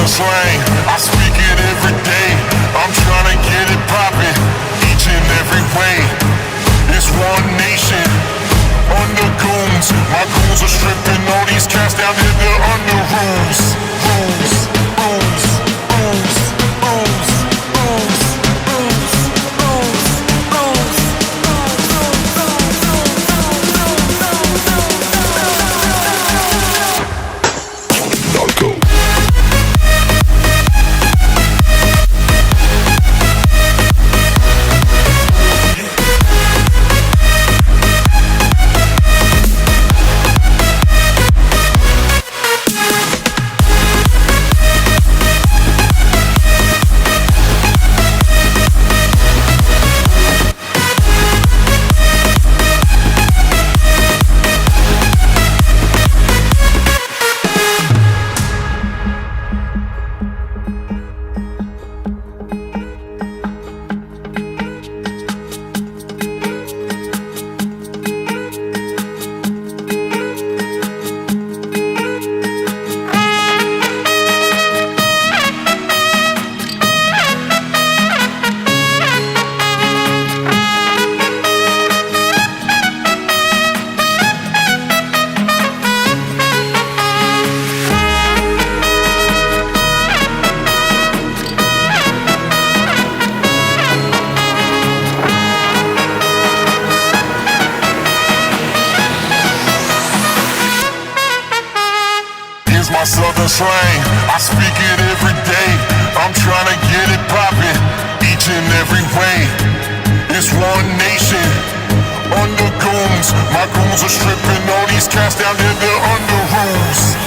southern slang, I speak it every day. I'm trying to get it poppin', each and every way. It's one nation, under goons. My goons are stripping all these cats down here, they're under rules. Rules, rules, rules, rules, rules, rules, rules, rules. Narco. My southern slang, I speak it every day. I'm trying to get it poppin', each and every way. It's one nation, under goons. My goons are stripping all these cats down here, they're under rules.